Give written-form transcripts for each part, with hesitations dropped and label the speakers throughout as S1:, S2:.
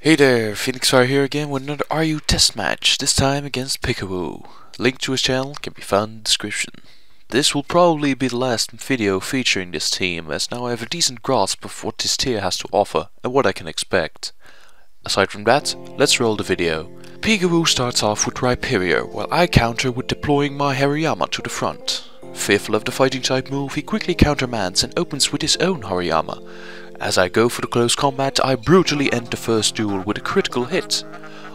S1: Hey there, FenixFire here again with another RU test match, this time against PikaWu. Link to his channel can be found in the description. This will probably be the last video featuring this team, as now I have a decent grasp of what this tier has to offer and what I can expect. Aside from that, let's roll the video. PikaWu starts off with Rhyperior, while I counter with deploying my Hariyama to the front. Fearful of the fighting type move, he quickly countermands and opens with his own Hariyama. As I go for the close combat, I brutally end the first duel with a critical hit.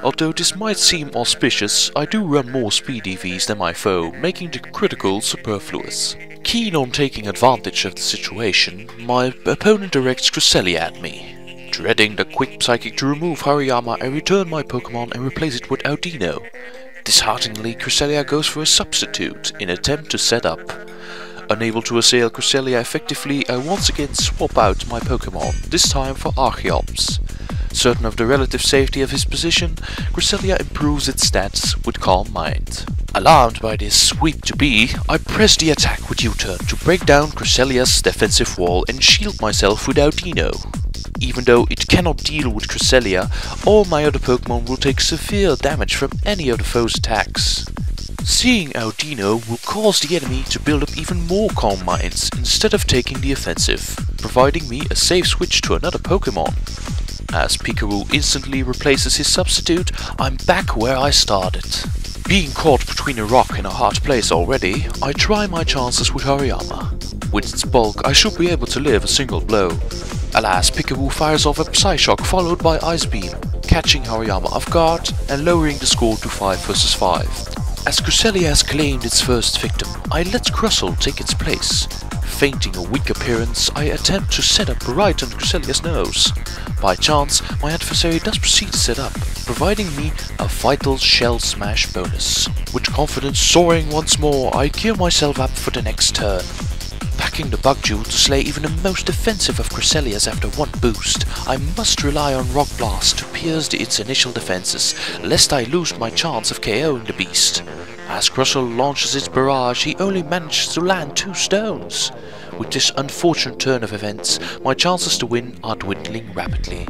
S1: Although this might seem auspicious, I do run more speed EVs than my foe, making the critical superfluous. Keen on taking advantage of the situation, my opponent directs Cresselia at me. Dreading the quick psychic to remove Hariyama, I return my Pokemon and replace it with Audino. Dishearteningly, Cresselia goes for a substitute in an attempt to set up. Unable to assail Cresselia effectively, I once again swap out my Pokemon, this time for Archeops. Certain of the relative safety of his position, Cresselia improves its stats with Calm Mind. Alarmed by this sweep to be, I press the attack with U-turn to break down Cresselia's defensive wall and shield myself with Audino. Even though it cannot deal with Cresselia, all my other Pokemon will take severe damage from any of the foe's attacks. Seeing Audino will cause the enemy to build up even more Calm Minds instead of taking the offensive, providing me a safe switch to another Pokemon. As PikaWu instantly replaces his substitute, I'm back where I started. Being caught between a rock and a hard place already, I try my chances with Hariyama. With its bulk, I should be able to live a single blow. Alas, PikaWu fires off a Psyshock followed by Ice Beam, catching Hariyama off guard and lowering the score to 5 vs 5. As Cresselia has claimed its first victim, I let Crustle take its place. Feinting a weak appearance, I attempt to set up right on Cresselia's nose. By chance, my adversary does proceed to set up, providing me a vital Shell Smash bonus. With confidence soaring once more, I gear myself up for the next turn. Packing the Bug Jewel to slay even the most defensive of Cresselias after one boost, I must rely on Rock Blast to pierce its initial defenses, lest I lose my chance of KOing the beast. As Crustle launches its barrage, he only manages to land 2 stones. With this unfortunate turn of events, my chances to win are dwindling rapidly.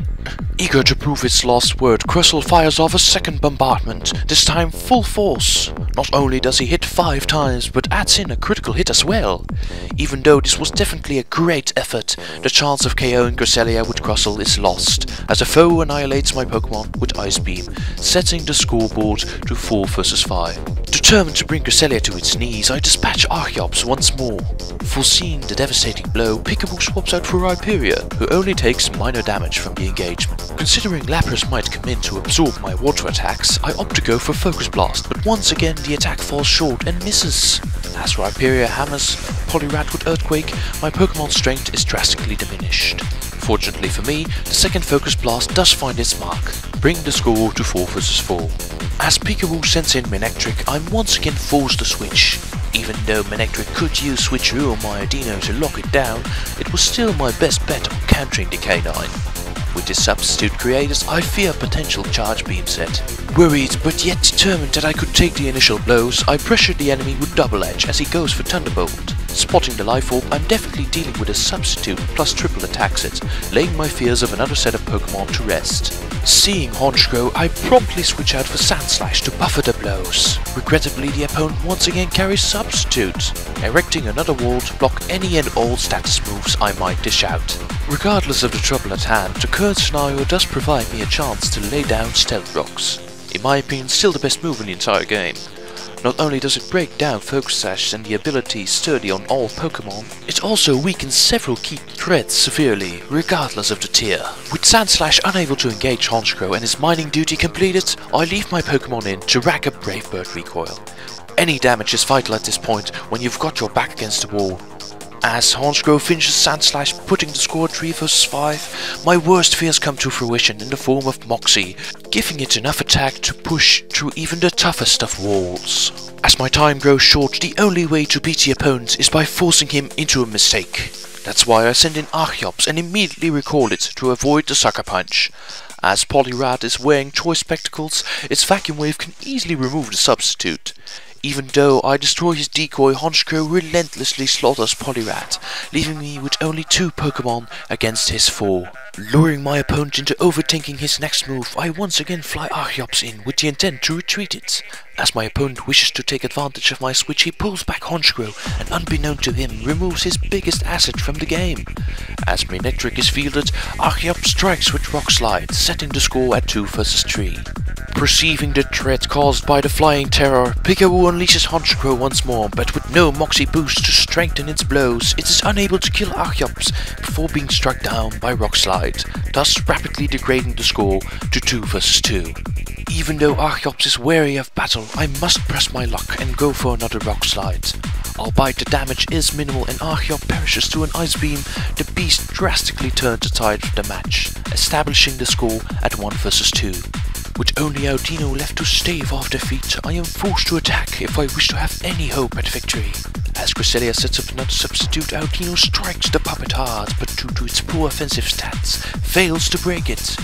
S1: Eager to prove its lost word, Crustle fires off a second bombardment, this time full force. Not only does he hit 5 times, but adds in a critical hit as well. Even though this was definitely a great effort, the chance of KOing Cresselia with Crustle is lost, as the foe annihilates my Pokemon with Ice Beam, setting the scoreboard to 4 vs 5. Determined to bring Cresselia to its knees, I dispatch Archeops once more. Foreseeing the devastating blow, PikaWu swaps out for Rhyperior, who only takes minor damage from the engagement. Considering Lapras might come in to absorb my water attacks, I opt to go for Focus Blast, but once again the attack falls short and misses. As Rhyperior hammers Poliwrath with Earthquake, my Pokemon's strength is drastically diminished. Fortunately for me, the second Focus Blast does find its mark, bringing the score to 4 vs 4. As PikaWu sends in Manectric, I'm once again forced to switch. Even though Manectric could use Switcheroo on my Audino to lock it down, it was still my best bet on countering the K9. With this substitute created, I fear a potential Charge Beam set. Worried but yet determined that I could take the initial blows, I pressured the enemy with Double Edge as he goes for Thunderbolt. Spotting the Life Orb, I'm definitely dealing with a substitute plus triple attack set, laying my fears of another set of Pokemon to rest. Seeing Honchkrow, I promptly switch out for Sandslash to buffer the blows. Regrettably, the opponent once again carries Substitute, erecting another wall to block any and all status moves I might dish out. Regardless of the trouble at hand, the current scenario does provide me a chance to lay down Stealth Rocks. In my opinion, still the best move in the entire game. Not only does it break down Focus Sash and the ability sturdy on all Pokemon, it also weakens several key threats severely, regardless of the tier. With Sandslash unable to engage Honchkrow and his mining duty completed, I leave my Pokemon in to rack up Brave Bird recoil. Any damage is vital at this point when you've got your back against the wall. As Honchkrow finishes Sandslash, putting the score at 3 vs 5, my worst fears come to fruition in the form of Moxie, giving it enough attack to push through even the toughest of walls. As my time grows short, the only way to beat the opponent is by forcing him into a mistake. That's why I send in Archeops and immediately recall it to avoid the Sucker Punch. As Poliwrath is wearing choice spectacles, its Vacuum Wave can easily remove the substitute. Even though I destroy his decoy, Honchkrow relentlessly slaughters Poliwrath, leaving me with only 2 Pokemon against his 4. Luring my opponent into overthinking his next move, I once again fly Archeops in with the intent to retreat it. As my opponent wishes to take advantage of my switch, he pulls back Honchkrow and, unbeknown to him, removes his biggest asset from the game. As Manectric is fielded, Archeops strikes with Rock Slide, setting the score at 2 versus 3. Perceiving the threat caused by the flying terror, PikaWu unleashes Honchkrow once more, but with no Moxie boost to strengthen its blows, it is unable to kill Archeops before being struck down by Rock Slide, thus rapidly degrading the score to 2 versus 2. Even though Archeops is wary of battle, I must press my luck and go for another Rock Slide. Albeit the damage is minimal and Archeops perishes to an Ice Beam, the beast drastically turns the tide of the match, establishing the score at 1 versus 2. With only Audino left to stave off defeat, I am forced to attack if I wish to have any hope at victory. As Cresselia sets up another substitute, Audino strikes the puppet hard, but due to its poor offensive stats, fails to break it.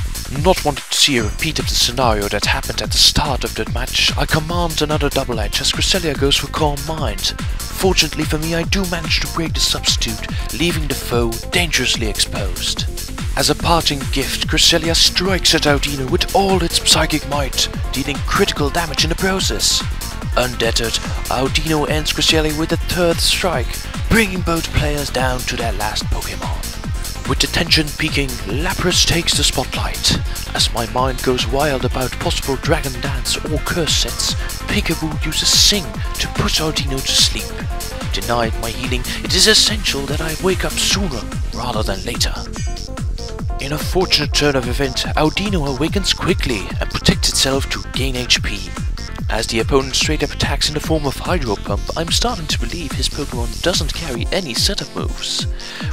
S1: Not wanting to see a repeat of the scenario that happened at the start of the match, I command another double edge as Cresselia goes for Calm Mind. Fortunately for me, I do manage to break the substitute, leaving the foe dangerously exposed. As a parting gift, Cresselia strikes at Audino with all its psychic might, dealing critical damage in the process. Undeterred, Audino ends Cresselia with a third strike, bringing both players down to their last Pokemon. With the tension peaking, Lapras takes the spotlight. As my mind goes wild about possible Dragon Dance or Curse sets, PikaWu uses Sing to put Audino to sleep. Denied my healing, it is essential that I wake up sooner rather than later. In a fortunate turn of event, Audino awakens quickly and protects itself to gain HP. As the opponent straight up attacks in the form of Hydro Pump, I'm starting to believe his Pokemon doesn't carry any setup moves.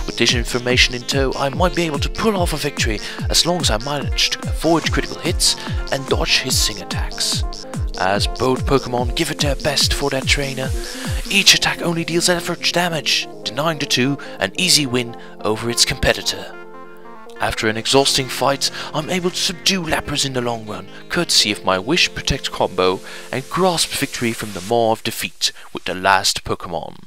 S1: With this information in tow, I might be able to pull off a victory as long as I manage to avoid critical hits and dodge his Sing attacks. As both Pokemon give it their best for their trainer, each attack only deals average damage, denying the two an easy win over its competitor. After an exhausting fight, I'm able to subdue Lapras in the long run, courtesy of my Wish Protect combo, and grasp victory from the maw of defeat with the last Pokemon.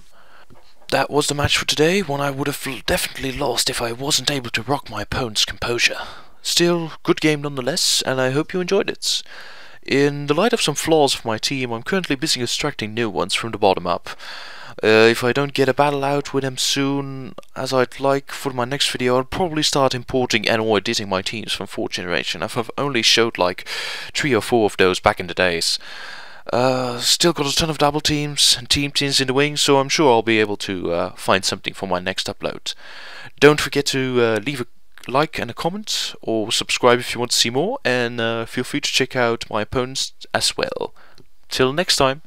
S1: That was the match for today, one I would have definitely lost if I wasn't able to rock my opponent's composure. Still, good game nonetheless, and I hope you enjoyed it. In the light of some flaws of my team, I'm currently busy extracting new ones from the bottom up. If I don't get a battle out with them soon, as I'd like for my next video, I'll probably start importing and or editing my teams from 4th generation. I've only showed like 3 or 4 of those back in the days. Still got a ton of double teams and team teams in the wings, so I'm sure I'll be able to find something for my next upload. Don't forget to leave a like and a comment, or subscribe if you want to see more, and feel free to check out my opponents as well. Till next time.